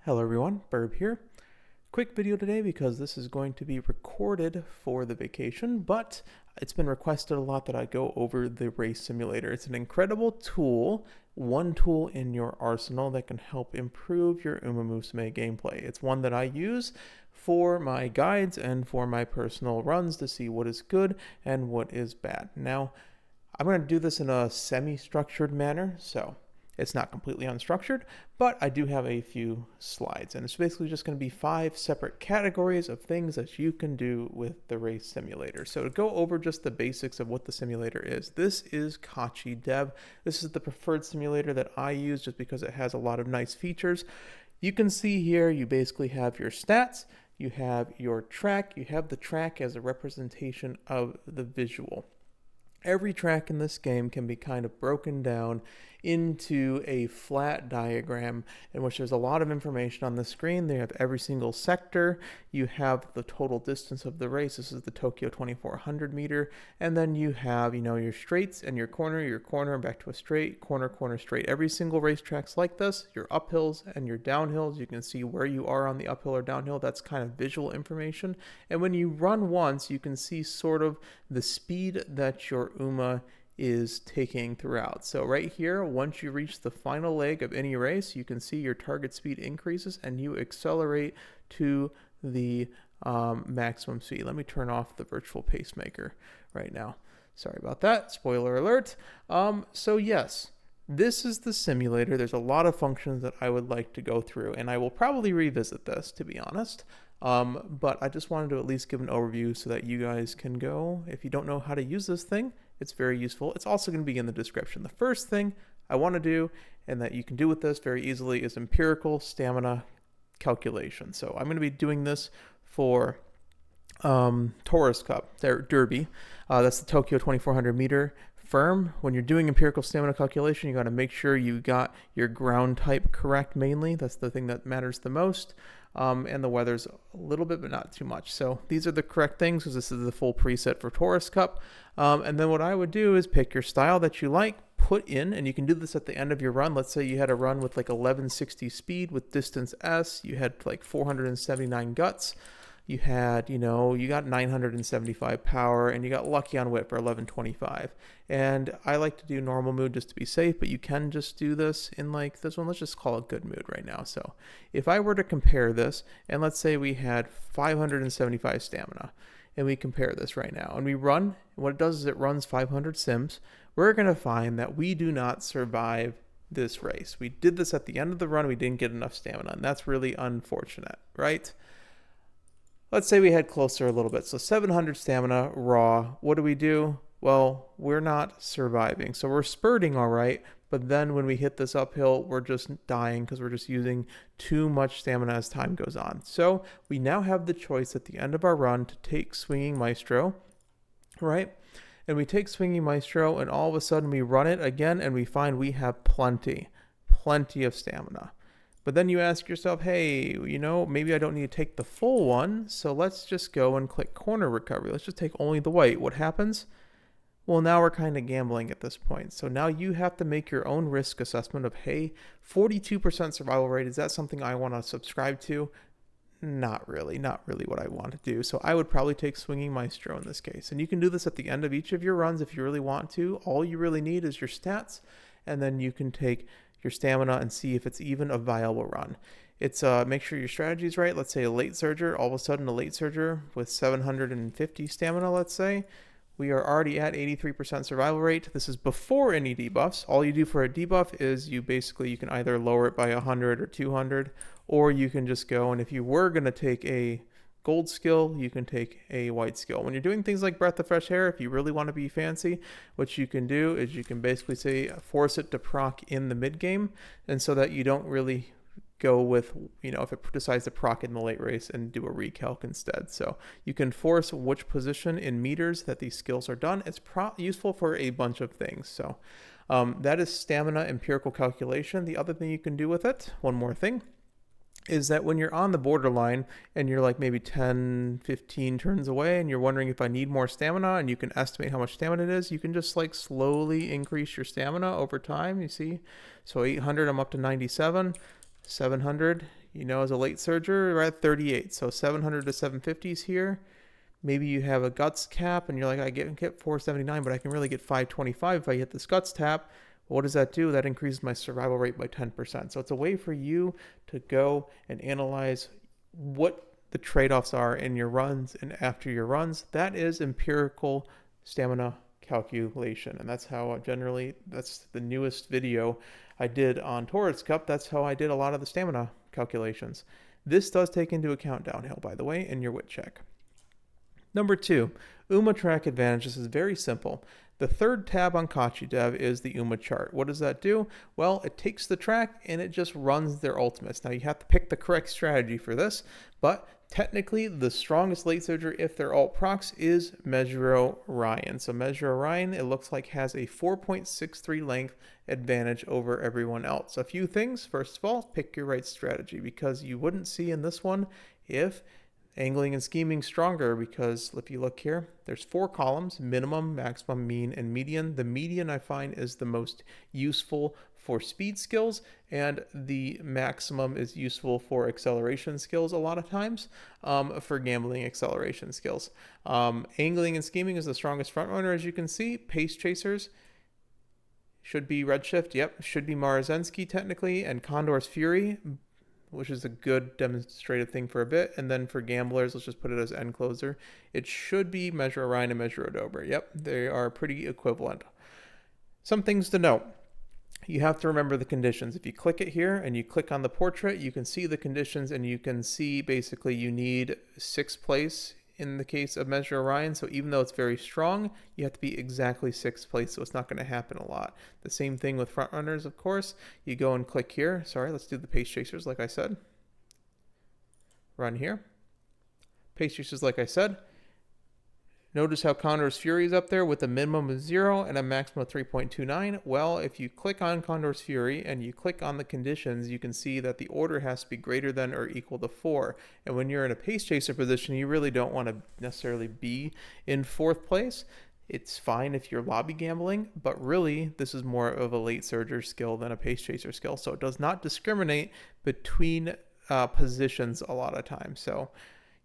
Hello everyone, Burb here. Quick video today because this is going to be recorded for the vacation, but it's been requested a lot that I go over the race simulator. It's an incredible tool, one tool in your arsenal that can help improve your Uma Musume gameplay. It's one that I use for my guides and for my personal runs to see what is good and what is bad. Now, I'm going to do this in a semi-structured manner, so it's not completely unstructured, but I do have a few slides, and it's basically just going to be 5 separate categories of things that you can do with the race simulator. So to go over just the basics of what the simulator is, this is Kachi Dev. This is the preferred simulator that I use just because it has a lot of nice features. You can see here you basically have your stats, you have your track, you have the track as a representation of the visual. Every track in this game can be kind of broken down into a flat diagram in which there's a lot of information on the screen. They have every single sector. You have the total distance of the race. This is the Tokyo 2400 meter. And then you have, your straights and your corner, back to a straight, corner, straight. Every single racetrack's like this. Your uphills and your downhills. You can see where you are on the uphill or downhill. That's kind of visual information. And when you run once, you can see sort of the speed that your Uma is taking throughout. So right here, once you reach the final leg of any race, you can see your target speed increases and you accelerate to the maximum speed. Let me turn off the virtual pacemaker right now. Sorry about that. Spoiler alert. So yes, this is the simulator. There's a lot of functions that I would like to go through, and I will probably revisit this, to be honest. But I just wanted to at least give an overview so that you guys can go. If you don't know how to use this thing, it's very useful. It's also going to be in the description. The first thing I want to do, and that you can do with this very easily, is empirical stamina calculation. So I'm going to be doing this for Tourist Cup, Derby. That's the Tokyo 2400 meter firm. When you're doing empirical stamina calculation, you got to make sure you got your ground type correct mainly. That's the thing that matters the most. And the weather's a little bit, but not too much. So these are the correct things because this is the full preset for Tourist Cup. And then what I would do is pick your style that you like, put in, and you can do this at the end of your run. Let's say you had a run with like 1160 speed with distance S. You had like 479 guts. You had, you got 975 power, and you got lucky on wit for 1125. And I like to do normal mood just to be safe, but you can just do this in like this one. Let's just call it good mood right now. So if I were to compare this, and let's say we had 575 stamina, and we compare this right now, and we run, and what it does is it runs 500 sims, we're going to find that we do not survive this race. We did this at the end of the run, we didn't get enough stamina, and that's really unfortunate, right? Let's say we had closer a little bit. So 700 stamina raw. What do? Well, we're not surviving. So we're spurting all right, but then when we hit this uphill, we're just dying because we're just using too much stamina as time goes on. So we now have the choice at the end of our run to take Swinging Maestro, right? And we take Swinging Maestro, and all of a sudden we run it again, and we find we have plenty of stamina. But then you ask yourself, hey, maybe I don't need to take the full one, so let's just go and click corner recovery. Let's just take only the white. What happens? Well, now we're kind of gambling at this point. So now you have to make your own risk assessment of, hey, 42% survival rate, is that something I want to subscribe to? Not really what I want to do. So I would probably take Swinging Maestro in this case. And you can do this at the end of each of your runs if you really want to. All you really need is your stats, and then you can take your stamina and see if it's even a viable run. It's make sure your strategy is right. Let's say a late surger, all of a sudden a late surger with 750 stamina, let's say. We are already at 83% survival rate. This is before any debuffs. All you do for a debuff is you can either lower it by 100 or 200, or you can just go, and if you were going to take a gold skill, you can take a white skill. When you're doing things like Breath of Fresh Air, if you really want to be fancy, what you can do is you can basically say force it to proc in the mid game, and so that you don't really go with, if it decides to proc in the late race and do a recalc instead. So you can force which position in meters that these skills are done. It's useful for a bunch of things. So that is stamina empirical calculation. The other thing you can do with it, one more thing, is that when you're on the borderline and you're like maybe 10, 15 turns away and you're wondering if I need more stamina, and you can estimate how much stamina it is, you can just like slowly increase your stamina over time, you see? So 800, I'm up to 97. 700, as a late surger, we're at 38. So 700 to 750s here. Maybe you have a guts cap and you're like, I get 479, but I can really get 525 if I hit this guts tap. What does that do? That increases my survival rate by 10%. So it's a way for you to go and analyze what the trade-offs are in your runs and after your runs. That is empirical stamina calculation. And that's how that's the newest video I did on Torres Cup. That's how I did a lot of the stamina calculations. This does take into account downhill, by the way, in your wit check. Number 2, UMA track advantage. This is very simple. The third tab on Kachi Dev is the UMA chart. What does that do? Well, it takes the track and it just runs their ultimates. Now you have to pick the correct strategy for this, but technically the strongest late surger if they're alt procs is Measuro Ryan. So Measuro Ryan, it looks like, has a 4.63 length advantage over everyone else. A few things. First of all, pick your right strategy, because you wouldn't see in this one if angling and scheming stronger, because if you look here, there's 4 columns: minimum, maximum, mean, and median. The median I find is the most useful for speed skills, and the maximum is useful for acceleration skills a lot of times, for gambling acceleration skills. Angling and scheming is the strongest front runner, as you can see. Pace chasers should be Redshift, yep, should be Marzensky technically, and Condor's Fury, which is a good demonstrative thing for a bit. And then for gamblers, let's just put it as end closer. It should be Measuro Ryan and Measuro Dober. Yep, they are pretty equivalent. Some things to note. You have to remember the conditions. If you click it here and you click on the portrait, you can see the conditions, and you can see basically you need 6th place in the case of Measuro Ryan. So even though it's very strong, you have to be exactly 6th place, so it's not going to happen a lot. The same thing with front runners, of course. You go and click here. Sorry, let's do the pace chasers like I said. Run here. Pace chasers like I said. Notice how Condor's Fury is up there with a minimum of 0 and a maximum of 3.29. Well, if you click on Condor's Fury and you click on the conditions, you can see that the order has to be greater than or equal to 4. And when you're in a pace chaser position, you really don't want to necessarily be in 4th place. It's fine if you're lobby gambling, but really this is more of a late surger skill than a pace chaser skill. So it does not discriminate between positions a lot of times. So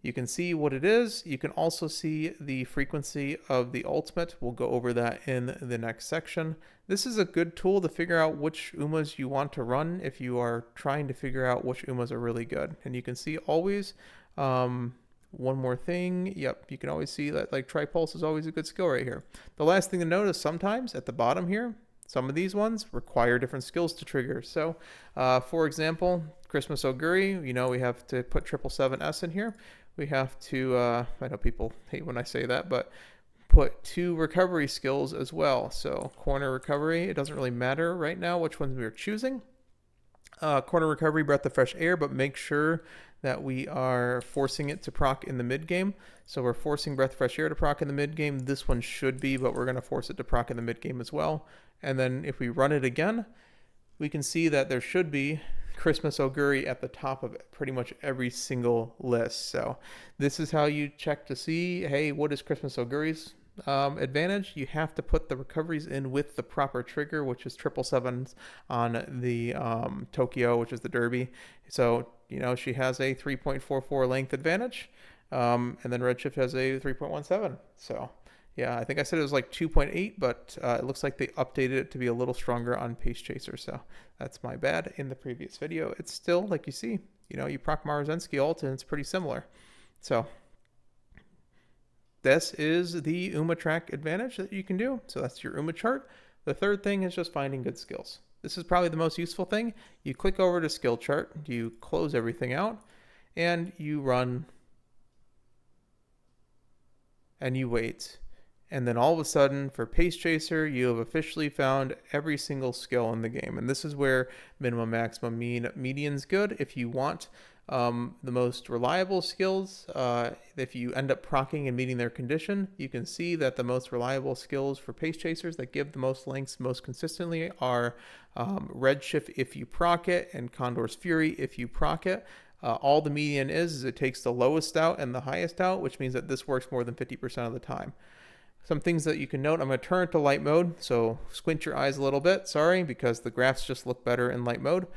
you can see what it is. You can also see the frequency of the ultimate. We'll go over that in the next section. This is a good tool to figure out which UMAs you want to run if you are trying to figure out which UMAs are really good. And you can see always, one more thing. Yep, you can always see that like Tripulse is always a good skill right here. The last thing to notice, sometimes at the bottom here, some of these ones require different skills to trigger. So, for example, Christmas Auguri, we have to put 777S in here. We have to, I know people hate when I say that, but put 2 recovery skills as well. So corner recovery, it doesn't really matter right now which ones we are choosing. Corner recovery, breath of fresh air, but make sure that we are forcing it to proc in the mid game. So we're forcing breath of fresh air to proc in the mid game. This one should be, but we're going to force it to proc in the mid game as well. And then if we run it again, we can see that there should be Christmas Auguri at the top of pretty much every single list. So this is how you check to see, hey, what is Christmas Auguri's advantage? You have to put the recoveries in with the proper trigger, which is 777s on the Tokyo, which is the Derby. So, she has a 3.44 length advantage, and then Redshift has a 3.17. So yeah, I think I said it was like 2.8, but it looks like they updated it to be a little stronger on Pace Chaser. So that's my bad in the previous video. It's still, like you see, you proc Marzensky ult and it's pretty similar. So this is the UMA track advantage that you can do. So that's your UMA chart. The third thing is just finding good skills. This is probably the most useful thing. You click over to skill chart, you close everything out, and you run and you wait. And then all of a sudden, for Pace Chaser, you have officially found every single skill in the game. And this is where minimum, maximum, mean, median's good. If you want the most reliable skills, if you end up proccing and meeting their condition, you can see that the most reliable skills for Pace Chasers that give the most lengths most consistently are Redshift if you proc it, and Condor's Fury if you proc it. All the median is it takes the lowest out and the highest out, which means that this works more than 50% of the time. Some things that you can note, I'm going to turn it to light mode, so squint your eyes a little bit, sorry, because the graphs just look better in light mode.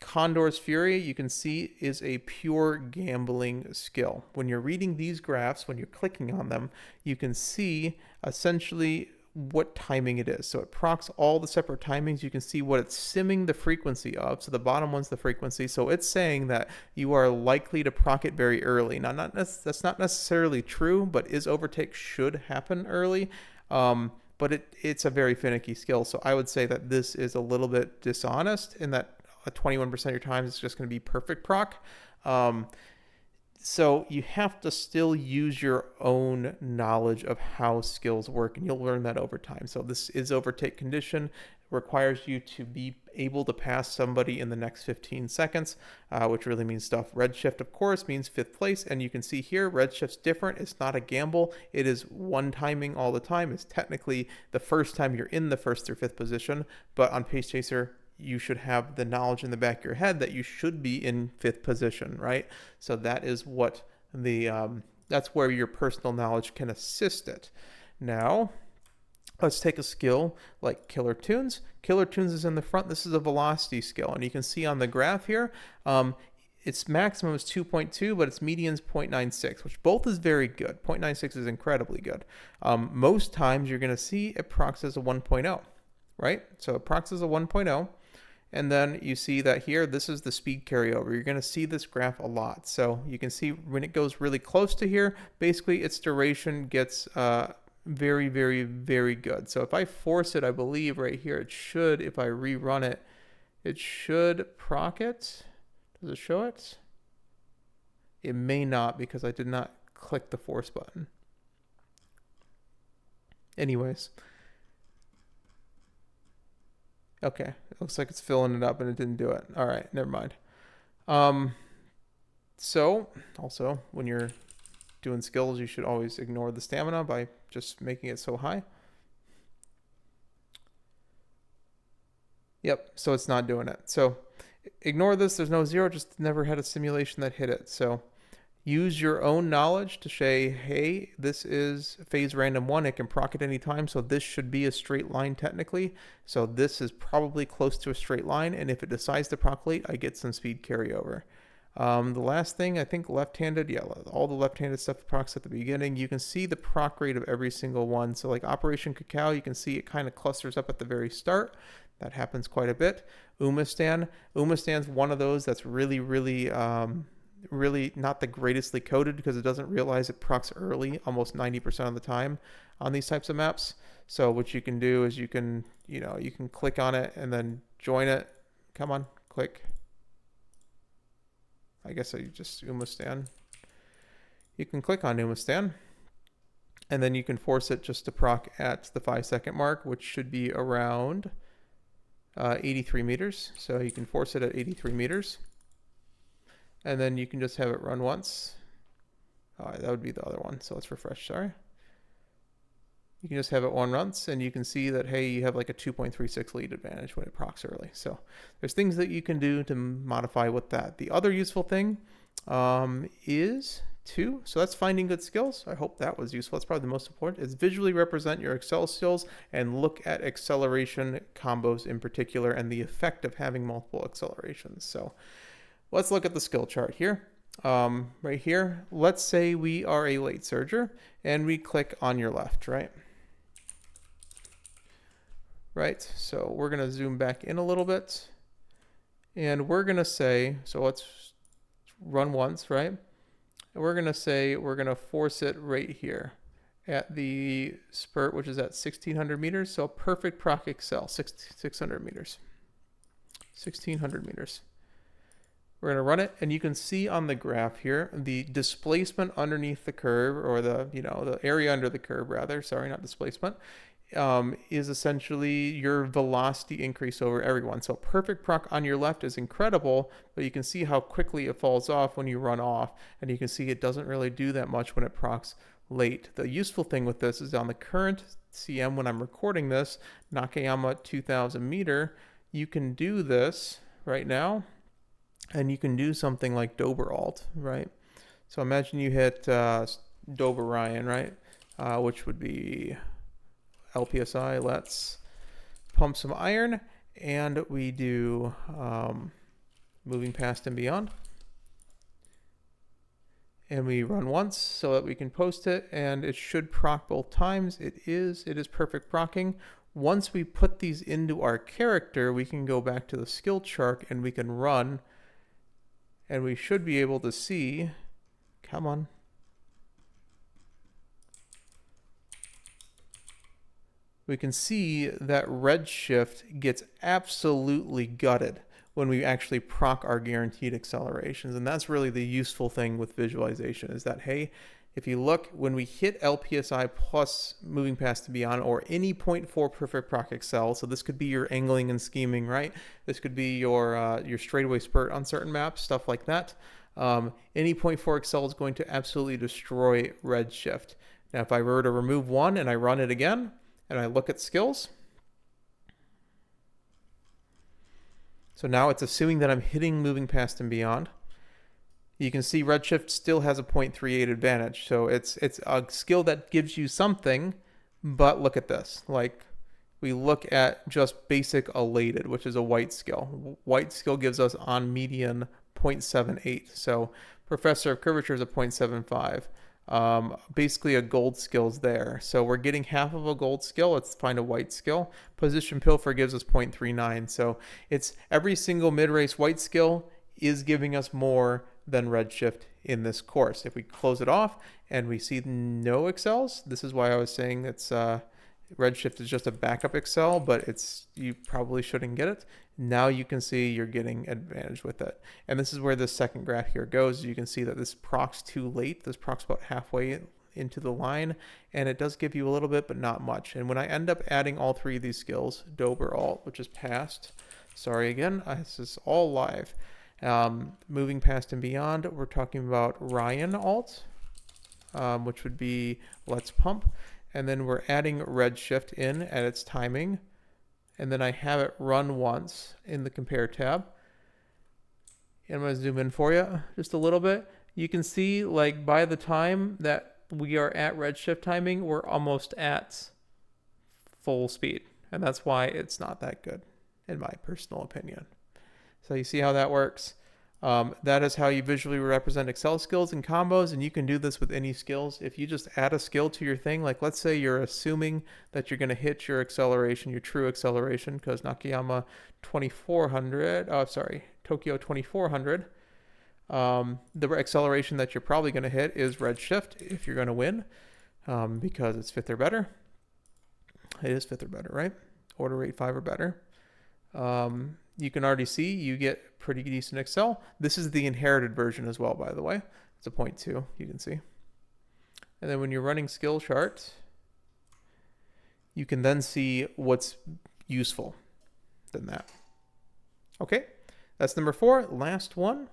Condor's Fury, you can see, is a pure gambling skill. When you're reading these graphs, when you're clicking on them, you can see essentially what timing it is. So it procs all the separate timings. You can see what it's simming the frequency of. So the bottom one's the frequency. So it's saying that you are likely to proc it very early. Now, that's not necessarily true, but is overtake should happen early. But it's a very finicky skill. So I would say that this is a little bit dishonest in that 21% of your time is just going to be perfect proc. So you have to still use your own knowledge of how skills work, and you'll learn that over time. So this is overtake condition. It requires you to be able to pass somebody in the next 15 seconds, which really means stuff. Redshift, of course, means 5th place, and you can see here, Redshift's different. It's not a gamble. It is one timing all the time. It's technically the first time you're in the 1st through 5th position, but on Pace Chaser, you should have the knowledge in the back of your head that you should be in 5th position, right? So that is what that's where your personal knowledge can assist it. Now, let's take a skill like Killer Tunes. Killer Tunes is in the front. This is a velocity skill, and you can see on the graph here, its maximum is 2.2, but its median is 0.96, which both is very good. 0.96 is incredibly good. Most times you're going to see it procs as a 1.0, right? So it procs as a 1.0. And then you see that here, this is the speed carryover. You're going to see this graph a lot. So you can see when it goes really close to here, basically its duration gets very, very, very good. So if I force it, I believe right here, it should, if I rerun it, it should proc it. Does it show it? It may not because I did not click the force button. Anyways. Okay, it looks like it's filling it up and it didn't do it. All right, never mind. So, also, when you're doing skills, you should always ignore the stamina by just making it so high. Yep, so it's not doing it. So, ignore this. There's no zero, just never had a simulation that hit it. So, use your own knowledge to say, hey, this is phase random 1. It can proc at any time, so this should be a straight line technically. So this is probably close to a straight line, and if it decides to proc late, I get some speed carryover. The last thing, I think left-handed, yeah, all the left-handed stuff procs at the beginning. You can see the proc rate of every single one. So like Operation Cacao, you can see it kind of clusters up at the very start. That happens quite a bit. Umastan's one of those that's really, really not the greatestly coded because it doesn't realize it procs early almost 90% of the time on these types of maps. So what you can do is you can click on it and then join it. Come on, click. I guess I just Umastan. You can click on Umastan and then you can force it just to proc at the 5-second mark, which should be around 83 meters. So you can force it at 83 meters. And then you can just have it run once. That would be the other one. So let's refresh, sorry. You can just have it one once and you can see that, hey, you have like a 2.36 lead advantage when it procs early. So there's things that you can do to modify with that. The other useful thing is so that's finding good skills. I hope that was useful. That's probably the most important, is visually represent your Excel skills and look at acceleration combos in particular and the effect of having multiple accelerations. So let's look at the skill chart here. Right here, let's say we are a late surger and we click on your left, right? Right, so we're gonna zoom back in a little bit and we're gonna say, so let's run once, right? And we're gonna say, we're gonna force it right here at the spurt, which is at 1600 meters. So perfect proc Excel, 600 meters, 1600 meters. We're going to run it, and you can see on the graph here the displacement underneath the curve, or the area under the curve rather, sorry, not displacement, is essentially your velocity increase over everyone. So perfect proc on your left is incredible, but you can see how quickly it falls off when you run off, and you can see it doesn't really do that much when it procs late. The useful thing with this is on the current CM when I'm recording this, Nakayama 2000 meter, you can do this right now. And you can do something like Dober Alt, right? So imagine you hit Dober Ryan, right? Which would be LPSI. Let's pump some iron. And we do moving past and beyond. And we run once so that we can post it, and it should proc both times. It is perfect procking. Once we put these into our character, we can go back to the skill chart and we can run, and we should be able to see, come on. We can see that Redshift gets absolutely gutted when we actually proc our guaranteed accelerations. And that's really the useful thing with visualization, is that, hey, if you look, when we hit LPSI plus moving past and beyond, or any 0.4 perfect proc excel, so this could be your angling and scheming, right? This could be your straightaway spurt on certain maps, stuff like that. Any 0.4 excel is going to absolutely destroy Redshift. Now, if I were to remove one and I run it again, and I look at skills, so now it's assuming that I'm hitting moving past and beyond. You can see Redshift still has a 0.38 advantage. So it's a skill that gives you something, but look at this. Like, we look at just basic elated, which is a white skill. White skill gives us on median 0.78. So Professor of Curvature is a 0.75. Basically a gold skill's there. So we're getting half of a gold skill. Let's find a white skill. Position Pilfer gives us 0.39. So it's every single mid-race white skill is giving us more than Redshift in this course. If we close it off and we see no excels, this is why I was saying it's Redshift is just a backup excel, but you probably shouldn't get it. Now you can see you're getting advantage with it. And this is where this second graph here goes. You can see that this procs too late. This procs about halfway into the line, and it does give you a little bit, but not much. And when I end up adding all three of these skills, Dober alt, which is passed, sorry again, this is all live. Moving past and beyond, we're talking about Ryan alt, which would be Let's Pump. And then we're adding Redshift in at its timing. And then I have it run once in the Compare tab. And I'm going to zoom in for you just a little bit. You can see, like, by the time that we are at Redshift timing, we're almost at full speed. And that's why it's not that good, in my personal opinion. So you see how that works. That is how you visually represent Excel skills and combos, and you can do this with any skills. If you just add a skill to your thing, like let's say you're assuming that you're going to hit your acceleration, your true acceleration, because Nakayama 2400, Tokyo 2400, the acceleration that you're probably going to hit is Redshift if you're going to win, because it's 5th or better. It is 5th or better, right? Order rate 5 or better. You can already see you get pretty decent Excel. This is the inherited version as well, by the way. It's a 0.2, you can see. And then when you're running skill charts, you can then see what's useful than that. Okay, that's number 4. Last one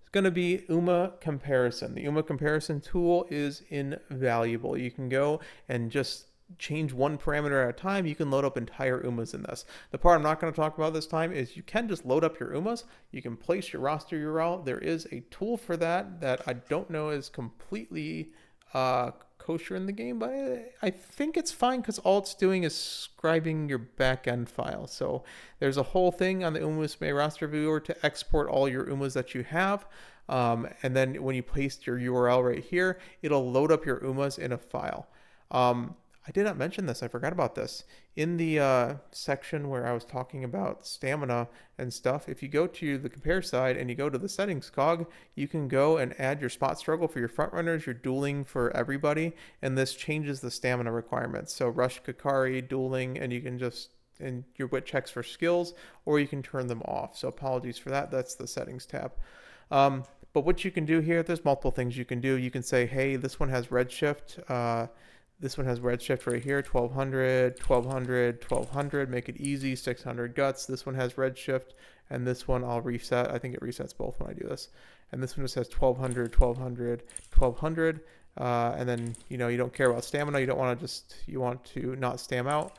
is going to be UMA comparison. The UMA comparison tool is invaluable. You can go and just change one parameter at a time. You can load up entire UMAs in this. The part I'm not going to talk about this time is you can just load up your UMAs. You can place your roster URL. There is a tool for that I don't know is completely kosher in the game, but I think it's fine because all it's doing is scribing your backend file. So there's a whole thing on the UMA roster viewer to export all your UMAs that you have. And then when you paste your URL right here, it'll load up your UMAs in a file. I did not mention this. I forgot about this. In the section where I was talking about stamina and stuff, if you go to the compare side and you go to the settings cog, you can go and add your spot struggle for your front runners, your dueling for everybody, and this changes the stamina requirements. So rush, Kakari, dueling, and you can just, and your wit checks for skills, or you can turn them off. So apologies for that. That's the settings tab. But what you can do here, there's multiple things you can do. You can say, hey, this one has Redshift. This one has Redshift right here, 1200, 1200, 1200, make it easy, 600 guts. This one has Redshift, and this one I'll reset. I think it resets both when I do this. And this one just has 1200, 1200, 1200. And then, you don't care about stamina. You don't want to you want to not stam out.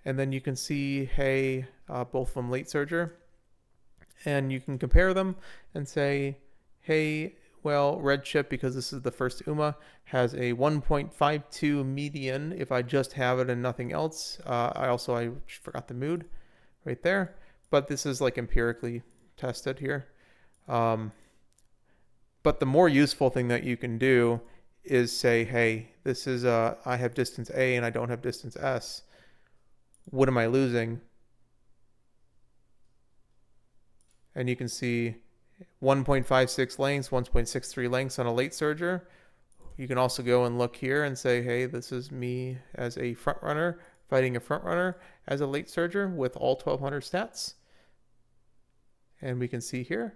And then you can see, hey, both of them late surger. And you can compare them and say, hey, well, Redshift, because this is the first UMA, has a 1.52 median if I just have it and nothing else. I forgot the mood right there. But this is like empirically tested here. But the more useful thing that you can do is say, hey, this is I have distance A and I don't have distance S. What am I losing? And you can see 1.56 lengths, 1.63 lengths on a late surger. You can also go and look here and say, hey, this is me as a front runner fighting a front runner as a late surger with all 1200 stats. And we can see here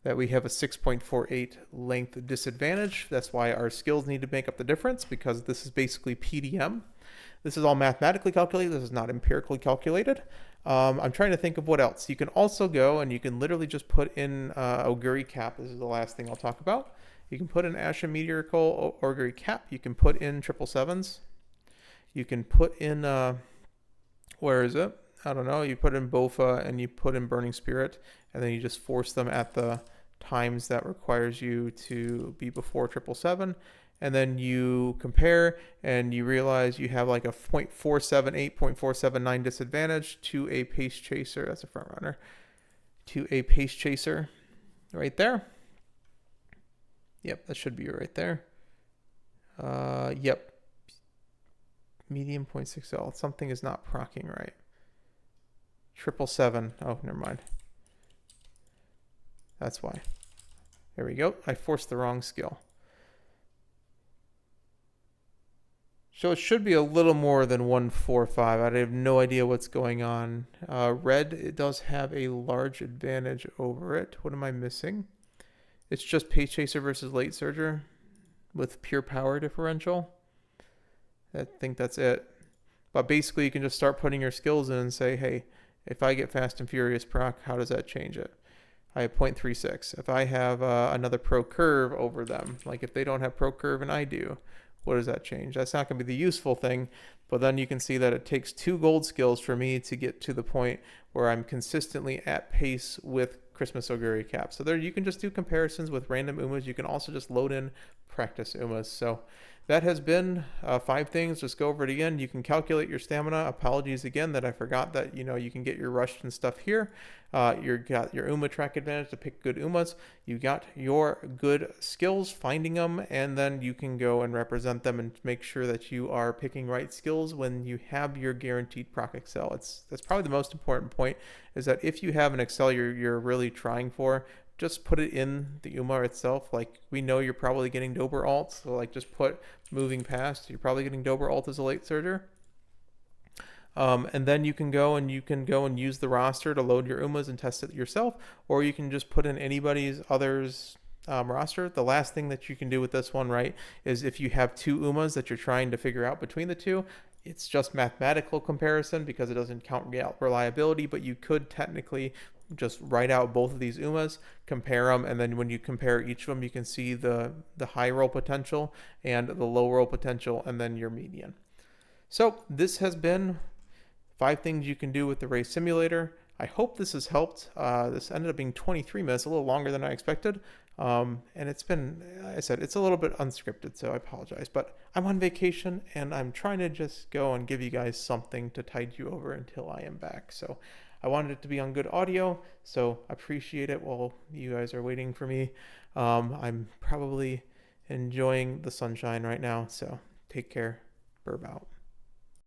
that we have a 6.48 length disadvantage. That's why our skills need to make up the difference, because this is basically PDM. This is all mathematically calculated. This is not empirically calculated. I'm trying to think of what else. You can also go and you can literally just put in augury cap. This is the last thing I'll talk about. You can put in Empirical augury cap. You can put in 777s. You can put in, where is it? I don't know. You put in Bofa and you put in Burning Spirit, and then you just force them at the times that requires you to be before 777. And then you compare and you realize you have like a 0.478, 0.479 disadvantage to a pace chaser. That's a front runner. To a pace chaser right there. Yep, that should be right there. Yep. Medium 0.6L. Something is not procking right. 777. Oh, never mind. That's why. There we go. I forced the wrong skill. So it should be a little more than 145. I have no idea what's going on. Red, it does have a large advantage over it. What am I missing? It's just pace chaser versus late surger with pure power differential. I think that's it. But basically you can just start putting your skills in and say, hey, if I get fast and furious proc, how does that change it? I have 0.36. If I have another pro curve over them, like if they don't have pro curve and I do, what does that change? That's not going to be the useful thing, but then you can see that it takes 2 gold skills for me to get to the point where I'm consistently at pace with Christmas Augury Cap. So there you can just do comparisons with random UMAs. You can also just load in practice UMAs. So that has been 5 things. Just go over it again. You can calculate your stamina. Apologies again that I forgot that you can get your rushed and stuff here. You got your UMA track advantage to pick good UMAs. You got your good skills, finding them, and then you can go and represent them and make sure that you are picking right skills when you have your guaranteed proc excel. That's probably the most important point, is that if you have an excel you're really trying for, just put it in the UMA itself. Like, we know you're probably getting Dober alt, so like just put moving past. You're probably getting Dober alt as a late surger. And then you can go and use the roster to load your UMAs and test it yourself, or you can just put in anybody's others roster. The last thing that you can do with this one, right, is if you have 2 UMAs that you're trying to figure out between the two, it's just mathematical comparison because it doesn't count reliability, but you could technically just write out both of these UMAs, compare them, and then when you compare each of them, you can see the high roll potential and the low roll potential, and then your median. So this has been 5 things you can do with the race simulator. I hope this has helped. This ended up being 23 minutes, a little longer than I expected. And it's been, like I said, it's a little bit unscripted, so I apologize. But I'm on vacation, and I'm trying to just go and give you guys something to tide you over until I am back. So I wanted it to be on good audio, so I appreciate it while you guys are waiting for me. I'm probably enjoying the sunshine right now, so take care. Burb out.